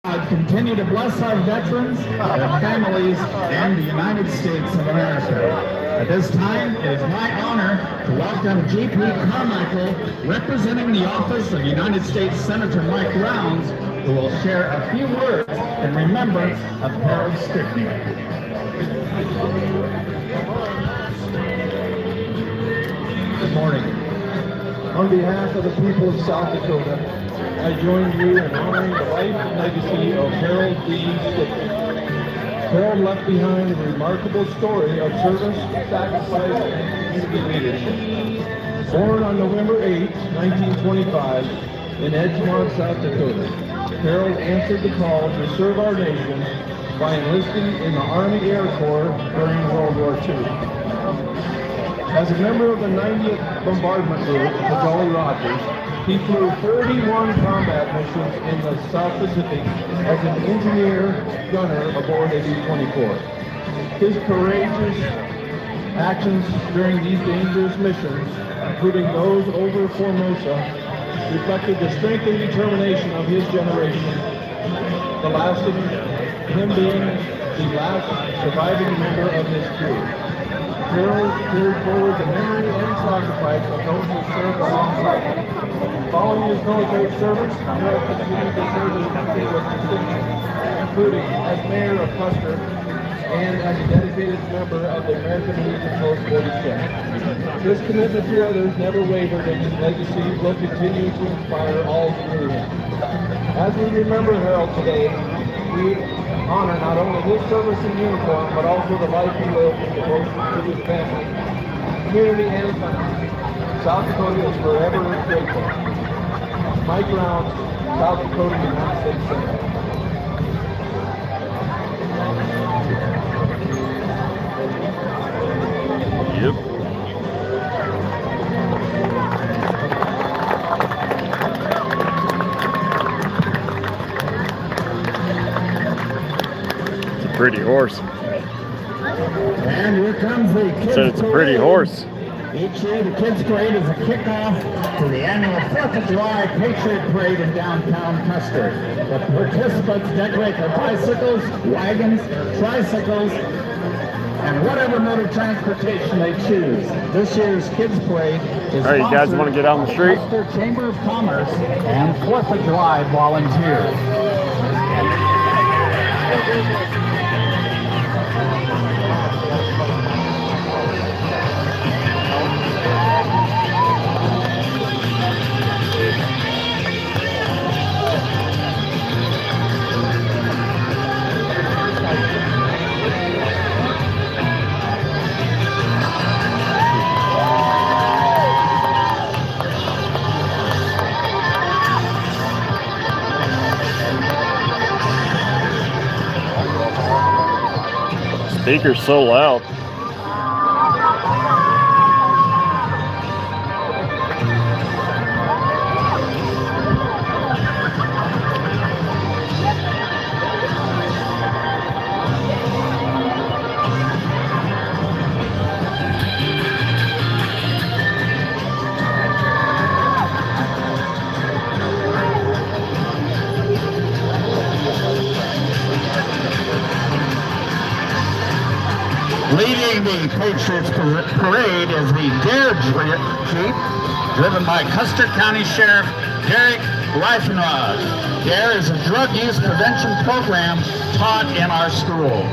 God continue to bless our veterans, their families, and the United States of America. At this time, it is my honor to welcome G.P. Carmichael, representing the office of United States Senator Mike Rounds, who will share a few words in remembrance of Harold Stickney. Good morning. On behalf of the people of South Dakota, I join you in honoring the life and legacy of Harold D. Stickney. Harold left behind a remarkable story of service, sacrifice, and community leadership. Born on November 8, 1925, in Edgemont, South Dakota, Harold answered the call to serve our nation by enlisting in the Army Air Corps during World War II. As a member of the 90th Bombardment Group, the Jolly Rogers, he flew 31 combat missions in the South Pacific as an engineer gunner aboard a B-24. His courageous actions during these dangerous missions, including those over Formosa, reflected the strength and determination of his generation, the last of him being the last surviving member of his crew. Harold carried forward the memory and sacrifice of those who served alongside him. Following his military service, Harold continued to serve his country with distinction, including as mayor of Custer and as a dedicated member of the American Legion Post 46. His commitment to others never wavered, and his legacy will continue to inspire all who knew him. As we remember Harold today, we honor not only his service in uniform, but also the life he lived in devotion to his family, community, and country. South Dakota is forever grateful. Mike Rounds, South Dakota United States Senator. Yep. Pretty horse. And here comes the kids' Said it's a pretty parade. horse. Each year, the Kids Parade is a kickoff to the annual 4th of July Patriot Parade in downtown Custer. The participants decorate their bicycles, wagons, tricycles, and whatever mode of transportation they choose. This year's Kids Parade is All right, you guys want to get out on the street? Custer Chamber of Commerce and 4th of July volunteers. Speaker's so loud. Leading the Patriots Parade is the DARE Jeep, driven by Custer County Sheriff Derek Reifenrod. DARE is a drug use prevention program taught in our schools.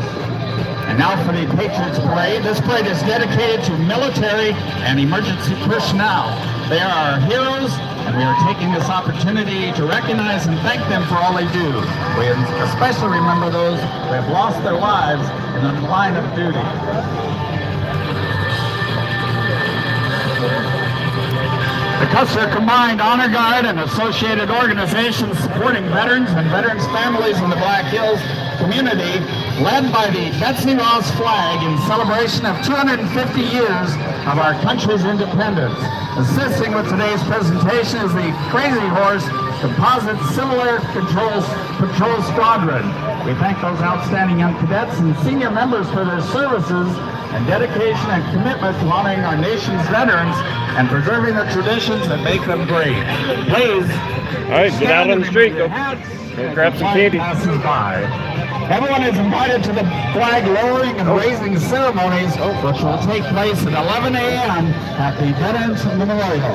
And now for the Patriots Parade. This parade is dedicated to military and emergency personnel. They are our heroes, and we are taking this opportunity to recognize and thank them for all they do. We especially remember those who have lost their lives in the line of duty. The Custer Combined Honor Guard and associated organizations supporting veterans and veterans' families in the Black Hills community, led by the Betsy Ross flag in celebration of 250 years of our country's independence. Assisting with today's presentation is the Crazy Horse Composite Civil Air Patrol Squadron. We thank those outstanding young cadets and senior members for their services and dedication and commitment to honoring our nation's veterans and preserving the traditions that make them great. Please, All right, get out on the street. Go. hats, Go grab some candy. Passes by. Everyone is invited to the flag lowering and raising ceremonies, which will take place at 11 a.m. at the Veterans Memorial.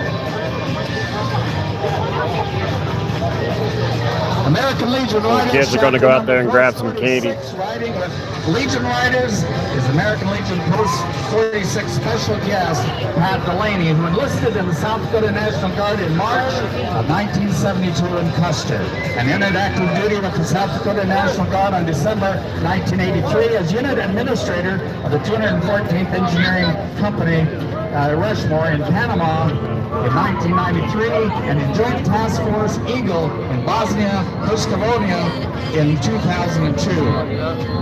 American Legion Riders. Kids are going to go out there and grab some candy. Riding with Legion Riders is American Legion Post 46 special guest Pat Delaney, who enlisted in the South Dakota National Guard in March of 1972 in Custer, and entered active duty with the South Dakota National Guard on December 1983 as unit administrator of the 214th Engineering Company, Rushmore in Panama in 1993, and in Joint Task Force Eagle in Bosnia-Herzegovina in 2002.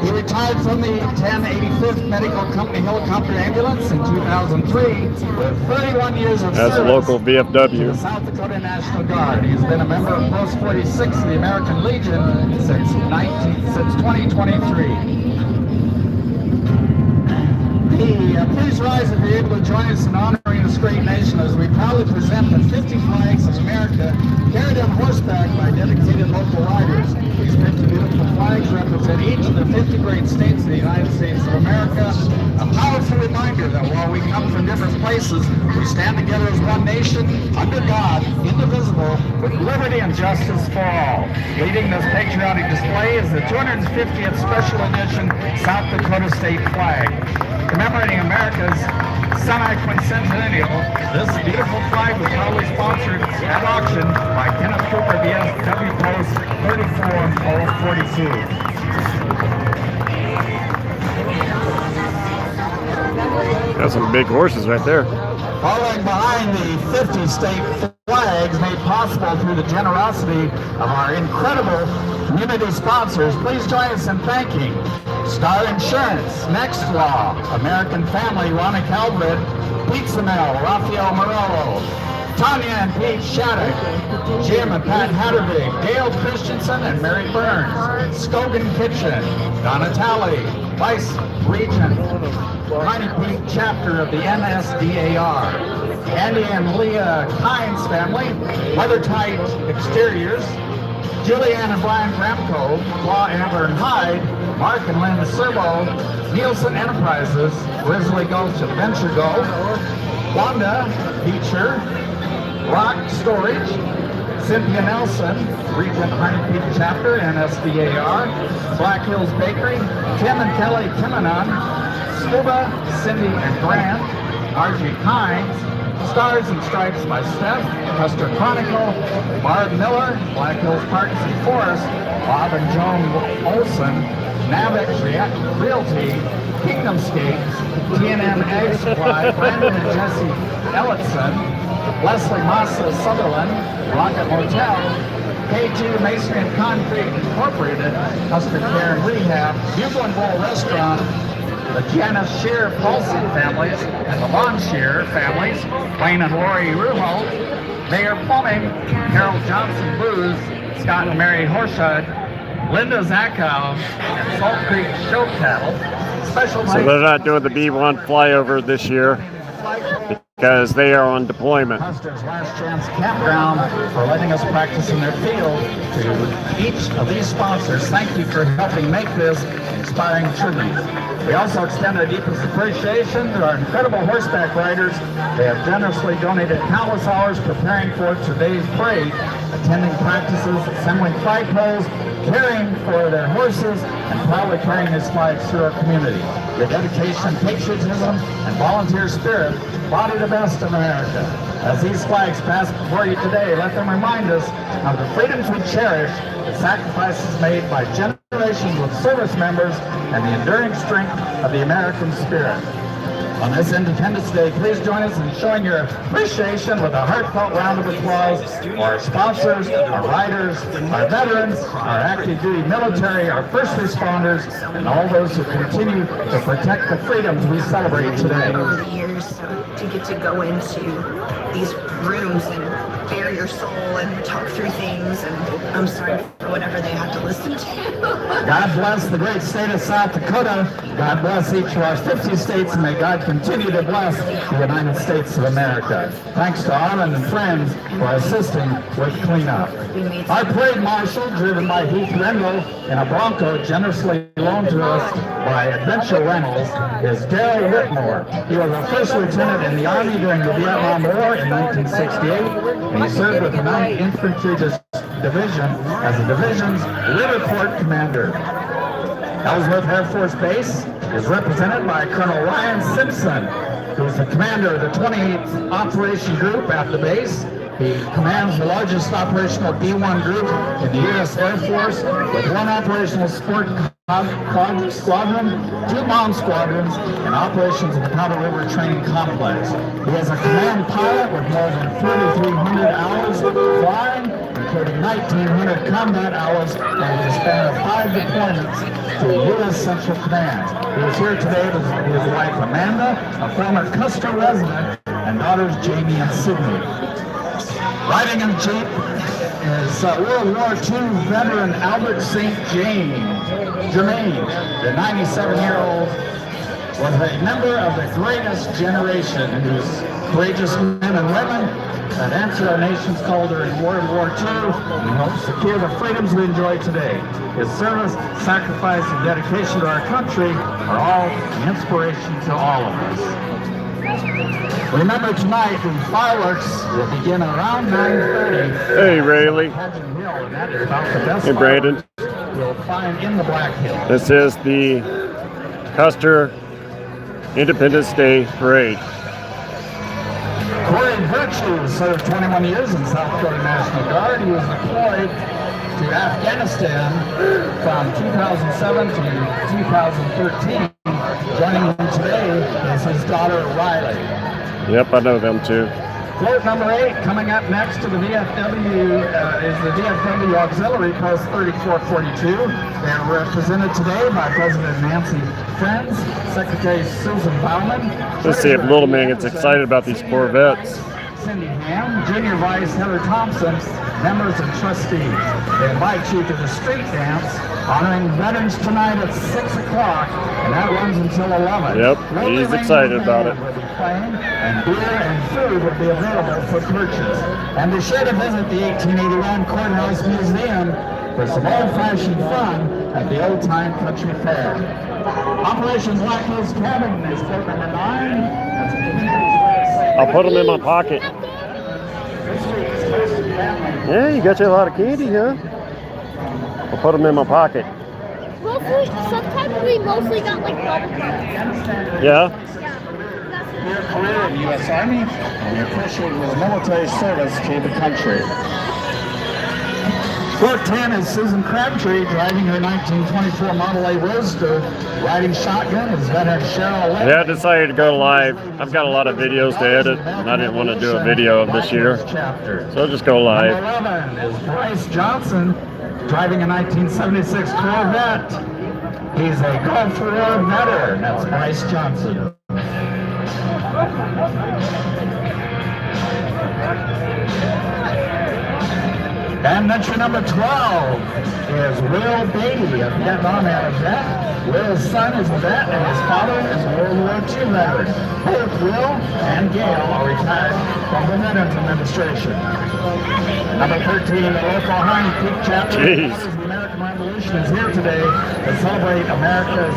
He retired from the 1085th Medical Company Helicopter Ambulance in 2003 with 31 years of That's a service local to the VFW. South Dakota National Guard. He's been a member of Post 46 of the American Legion since 2023. Please rise if you're able to join us in honoring this great nation as we proudly present the 50 flags of America carried on horseback by dedicated local riders. These 50 beautiful flags represent each of the 50 great states of the United States of America. A powerful reminder that while we come from different places, we stand together as one nation, under God, indivisible, with liberty and justice for all. Leading this patriotic display is the 250th Special Edition South Dakota State Flag. Commemorating America's semi-quincentennial, this beautiful flag was proudly sponsored at auction by Kenneth Cooper, VFW Post 34042. Got some big horses right there. Following behind the 50 state flags made possible through the generosity of our incredible community sponsors, please join us in thanking Star Insurance, Next Law, American Family, Ronna Calvert, Pizza Mill, Rafael Morello, Tanya and Pete Shattuck, Jim and Pat Hattervig, Dale Christensen and Mary Burns, Scogan Kitchen, Donna Talley, Vice Regent, Tiny Peak Chapter of the NSDAR, Andy and Leah Kynes family, Weather Tight Exteriors, Julianne and Brian Gramco, Law Amber and Hyde, Mark and Lynn Serbo, Nielsen Enterprises, Grizzly Gulch Adventure Go, Wanda Beecher, Rock Storage, Cynthia Nelson, Regent Pine Peak Chapter, NSDAR, Black Hills Bakery, Tim and Kelly Kimanon, Scuba, Cindy and Grant, R.G. Kynes, Stars and Stripes by Steph, Custer Chronicle, Barb Miller, Black Hills Parks and Forest, Bob and Joan Olson, Navix Realty, Kingdom Skates, TNM Ag Supply, Brandon and Jesse Ellison, Leslie Massa Sutherland, Rocket Motel, K2 Masonry and Concrete Incorporated, Custer Care and Rehab, Bugle and Bowl Restaurant, the Janice Shear Paulson families, and the Von Shear families, Wayne and Lori Ruho, Mayor Plumbing, Carol Johnson Booze, Scott and Mary Horshud, Linda Zachow, and Salt Creek Show Cattle. Special So they're not doing the B1 flyover this year because they are on deployment. Custer's Last Chance Campground for letting us practice in their field. To each of these sponsors, thank you for helping make this inspiring tribute. We also extend our deepest appreciation to our incredible horseback riders. They have generously donated countless hours preparing for today's parade, attending practices, assembling flag poles, caring for their horses, and proudly carrying these flags through our community. Your dedication, patriotism, and volunteer spirit embody the best of America. As these flags pass before you today, let them remind us of the freedoms we cherish, the sacrifices made by generations of service members, and the enduring strength of the American spirit. On this Independence Day, please join us in showing your appreciation with a heartfelt round of applause for our sponsors, our riders, our veterans, our active duty military, our first responders, and all those who continue to protect the freedoms we celebrate today. Over the years, to get to go into these rooms and bare your soul and talk through things, and I'm sorry for whatever they had to listen to. God bless the great state of South Dakota. God bless each of our 50 states, and may God continue to bless the United States of America. Thanks to Arlen and friends for assisting with cleanup. Our parade marshal, driven by Heath Rendell in a Bronco generously loaned to us by Adventure Rentals, is Darrell Whitmore. He was a first lieutenant in the Army during the Vietnam War in 1968, and he served with the 9th Infantry Division as the division's River Port commander. Ellsworth Air Force Base is represented by Colonel Ryan Simpson, who is the commander of the 28th Operation Group at the base. He commands the largest operational B-1 group in the U.S. Air Force, with 1 operational support squadron, 2 bomb squadrons, and operations in the Powder River Training Complex. He is a command pilot with more than 3,300 hours flying, including 1,900 combat hours over the span of 5 deployments to U.S. Central Command. He is here today with his wife Amanda, a former Custer resident, and daughters Jamie and Sydney. Riding in the Jeep is World War II veteran Albert St. Germain. The 97-year-old was a member of the greatest generation, whose courageous men and women that answered our nation's call during World War II and helped secure the freedoms we enjoy today. His service, sacrifice, and dedication to our country are all an inspiration to all of us. Remember tonight, the fireworks will begin around 9:30. Hey, Rayleigh. Hey, Brandon. You'll find in the Black Hills. This is the Custer Independence Day Parade. Corey Virtue served 21 years in South Dakota National Guard. He was deployed to Afghanistan from 2007 to 2013. Joining him today is his daughter, Riley. Yep, I know them too. Float number 8 coming up next to the VFW is the VFW Auxiliary Post 3442. They're represented today by President Nancy Friends, Secretary Susan Bauman. Let's see if Little Man gets excited about these Corvettes. Cindy Ham, Junior Vice Heather Thompson, members and trustees. They invite you to the street dance honoring veterans tonight at 6 o'clock, and that runs until 11. Yep, he's excited about it. Will be playing, and beer and food will be available for purchase. And be sure to visit the 1881 Courthouse Museum for some old-fashioned fun at the Old Time Country Fair. Operation Black Hills Cabin is float number 9. That's the community's way of saying I'll put them in my pocket. this week's hosted family. Yeah, you got you a lot of candy, huh? I'll put them in my pocket. Mostly, sometimes we mostly got like bubble gum. Yeah? Your career in the U.S. Army and your appreciate his military service to the country. Float 10 is Susan Crabtree driving her 1924 Model A Roadster. Riding shotgun is veteran Cheryl Lynn. Yeah, I decided to go live. I've got a lot of videos to edit, and I didn't want to do a video of this year. So I'll just go live. Number 11 is Bryce Johnson driving a 1976 Corvette. He's a Gulf War veteran. That's Bryce Johnson. And entry number 12 is Will Beatty, a Vietnam era vet. Will's son is a vet, and his father is a World War II veteran. Both Will and Gail are retired from the Veterans Administration. Number 13, the local Hind Peak chapter of the American Revolution is here today to celebrate America's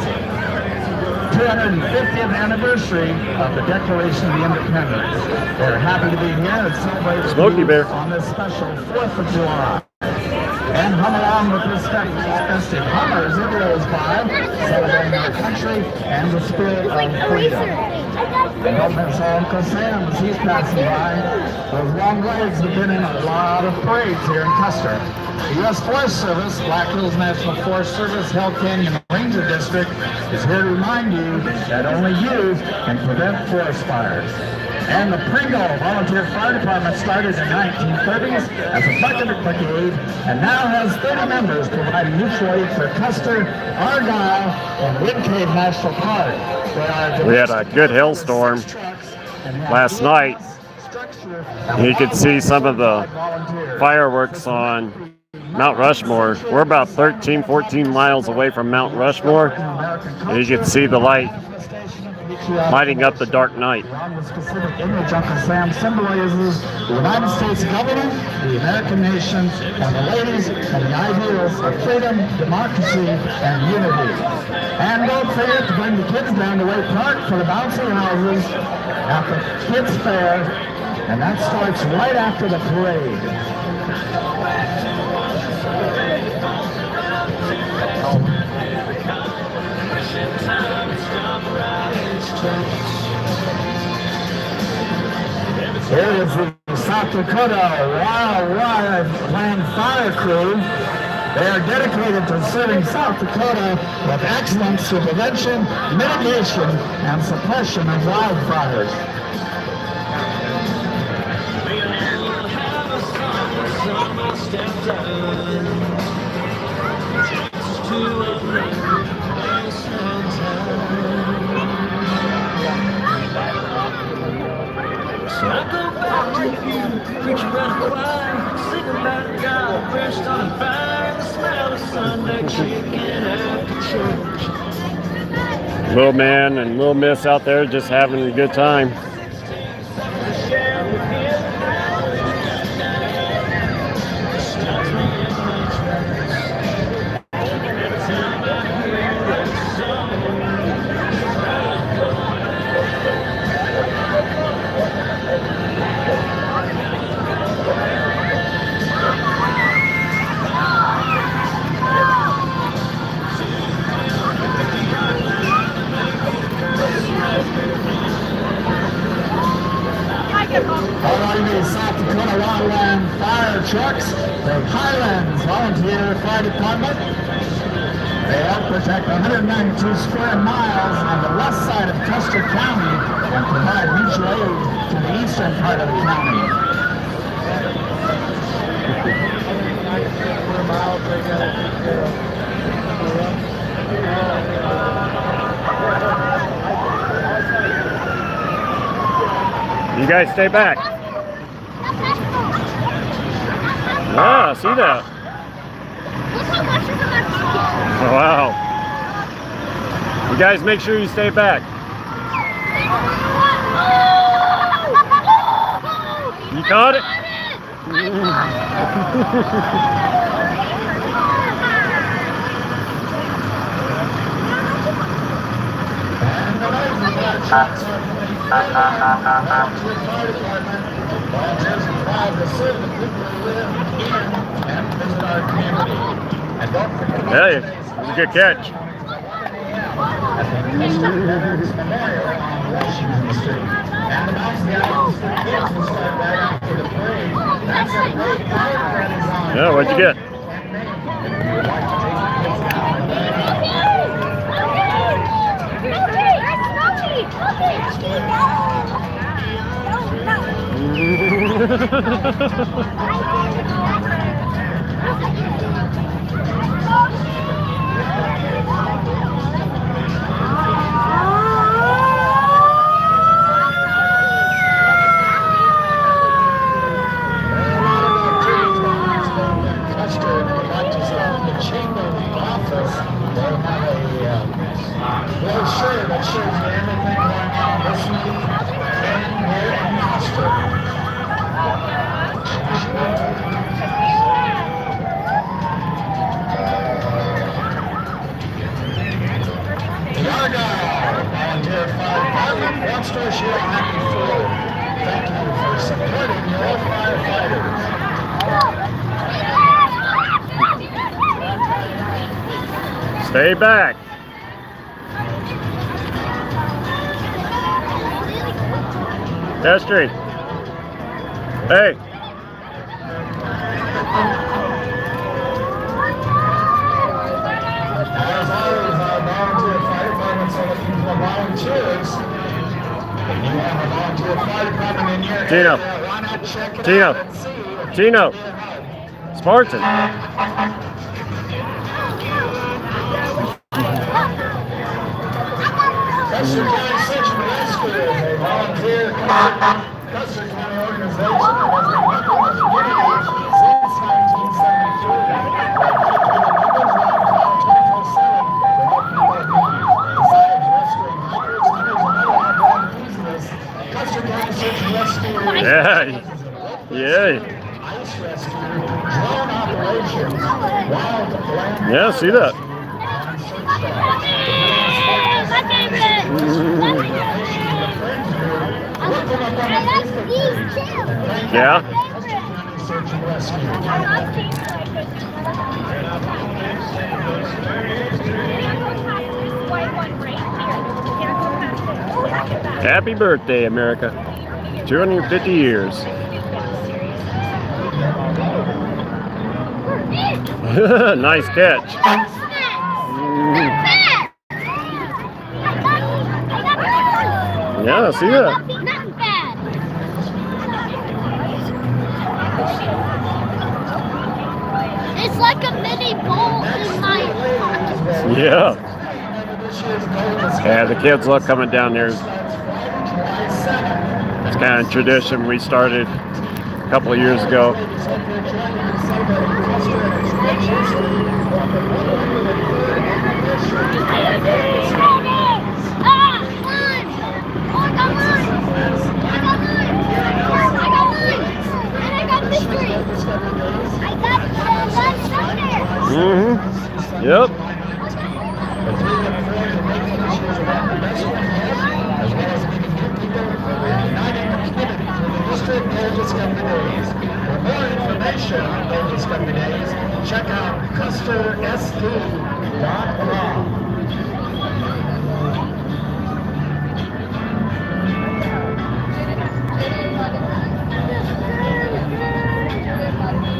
250th anniversary of the Declaration of Independence. They're happy to be here and celebrate Smokey Bear on this special 4th of July. And hum along with this festive hum as it goes by, celebrating our country and the spirit of freedom. And don't miss our Uncle Sam as he's passing by. Those long roads have been in a lot of parades here in Custer. The U.S. Forest Service, Black Hills National Forest Service, Hell Canyon Ranger District is here to remind you that only you can prevent forest fires. And the Pringle Volunteer Fire Department started in the 1930s as a bucket brigade and now has 30 members providing mutual aid for Custer, Argyle, and Wind Cave National Park. We had a good hailstorm last night. You could see some of the fireworks on Mount Rushmore. We're about 13, 14 miles away from Mount Rushmore. And you can see the light lighting up the dark night. The specific image Uncle Sam symbolizes the United States government, the American nation, and the ladies and the ideals of freedom, democracy, and unity. And don't forget to bring the kids down to Wake Park for the bouncy houses at the kids fair, and that starts right after the parade. Here is the South Dakota Wildland Fire Crew. They are dedicated to serving South Dakota with excellence to prevention, mitigation, and suppression of wildfires. I go back to you, preaching about a choir, singing about God, breast on fire, the smell of Sunday chicken after church. Little man and little miss out there just having a good time. Along the South Dakota Wildland Fire Trucks, the Highlands Volunteer Fire Department. They help protect 192 square miles on the west side of Custer County and provide mutual aid to the eastern part of the county. You guys stay back. Yeah, I see that. Look how much is in my pocket. Oh, wow. You guys make sure you stay back. You caught it? Volunteers are proud to serve the people who live in and visit our community. And don't forget Hey, it was a good catch. at the Custer Veterans Memorial on Washington Street. And the bouncy houses for kids will start right after the parade. That's a great park that is on. Yeah, what'd you get? If you would like to take the kids down and brochure that shows you everything going on this week and here in Custer. The Argyle Volunteer Fire Department wants to wish you a happy 4th. Thank you for supporting your firefighters. Stay back. Testry. Hey. As always, our volunteer fire departments are looking for volunteers. If you have a volunteer fire department in your Tino. area, why not check it Tino. out and see if you Tino. can be of help. Spartan. Custer County Search and Rescue is a volunteer Custer County organization that has been working with the community since 1973. see that. My favorite. I like these too. Yeah? Happy birthday, America. 250 years. Nice catch. Yeah, I see that. Not bad. It's like a mini bowl in my pocket. Yeah. Yeah, the kids love coming down there. It's kind of tradition we started a couple of years ago. Mm-hmm. Yep. District Burgess Companies. For more information on Burgess Companies, check out custorsd.com.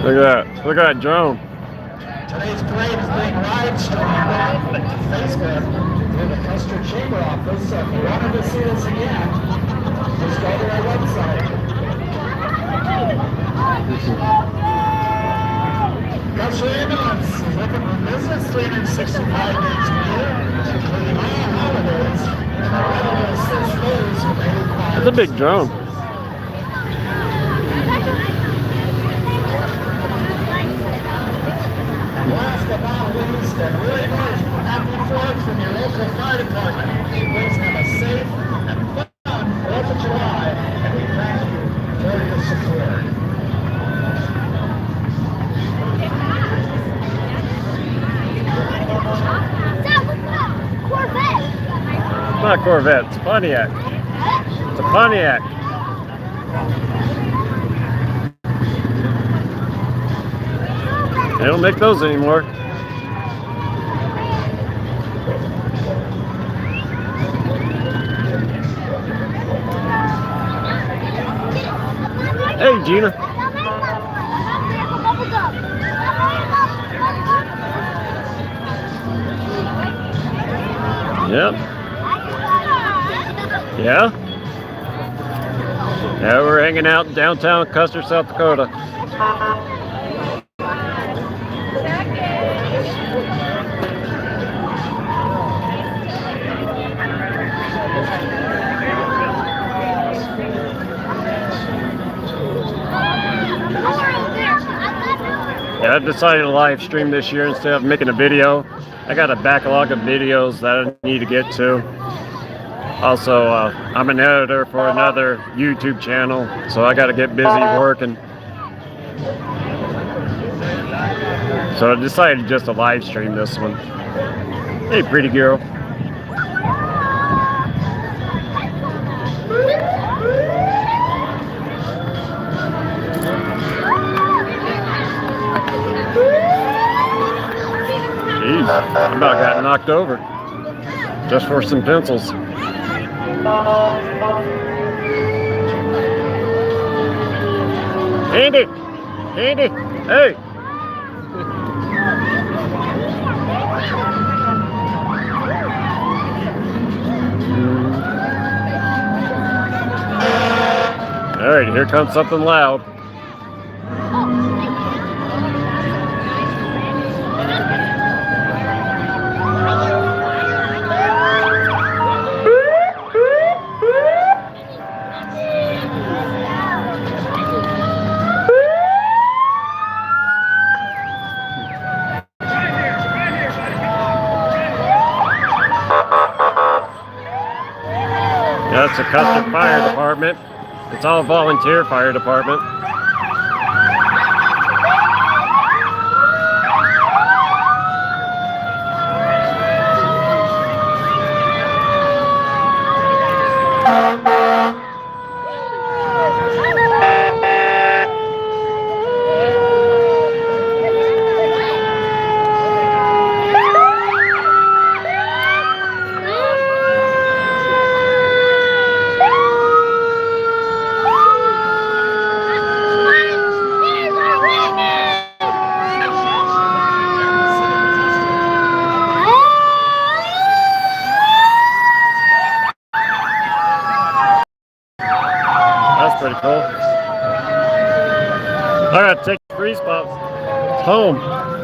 Look at that. Look at that drone. Today's parade is being live streamed on Facebook through the Custer Chamber office. So if you wanted to see us again, just go to our website. Custer Ambulance is open for business 365 days a year, including all holidays, and are ready to assist those who may require. It's a big drone. Last but not least, and really nice happy Fourth from your local fire department. Please have a safe and fun 4th of July, and we thank you for your support. Corvette. It's not a Corvette, it's a Pontiac. It's a Pontiac. They don't make those anymore. Hey, Gina. Yep. Yeah? Yeah, we're hanging out in downtown Custer, South Dakota. Yeah, I've decided to live stream this year instead of making a video. I got a backlog of videos that I need to get to. Also, I'm an editor for another YouTube channel, so I got to get busy working. So I decided just to live stream this one. Hey, pretty girl. Jeez, I about got knocked over just for some pencils. Andy! Andy! Hey! Alright, here comes something loud. That's the Custer Fire Department. It's all volunteer fire department.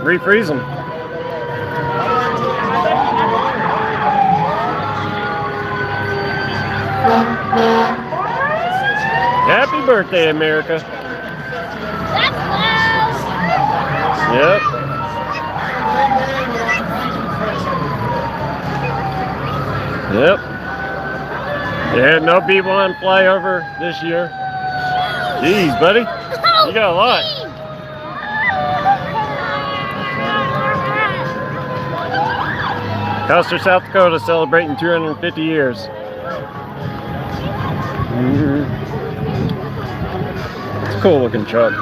refreeze them. Happy birthday, America. That's loud. Yep. Yep. Yeah, no B1 flyover this year. Jeez, buddy. You got a lot. Custer, South Dakota celebrating 250 years. It's a cool looking truck.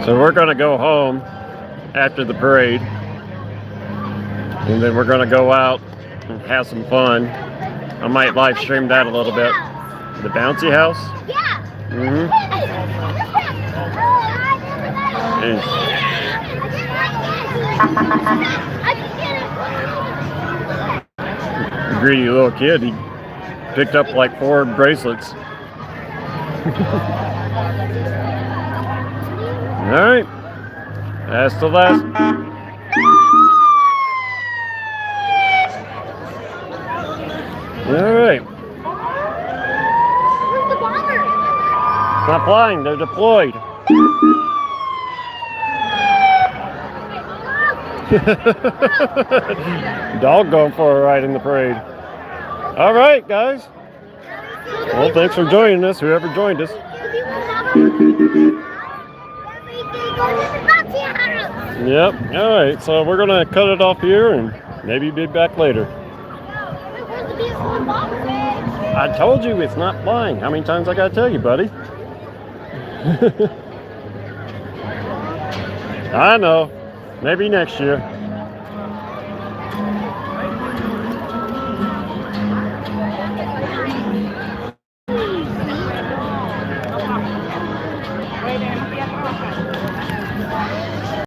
So we're going to go home after the parade. And then we're going to go out and have some fun. I might live stream that a little bit. The bouncy house? Yeah. Mm-hmm. Greedy little kid. He picked up like 4 bracelets. All right. That's the last. All right. Where's the bomber? It's not flying. They're deployed. Dog going for a ride in the parade. All right, guys. Well, thanks for joining us, whoever joined us. Yep. All right. So we're gonna cut it off here and maybe be back later. I told you it's not flying. How many times I gotta tell you, buddy? I know. Maybe next year.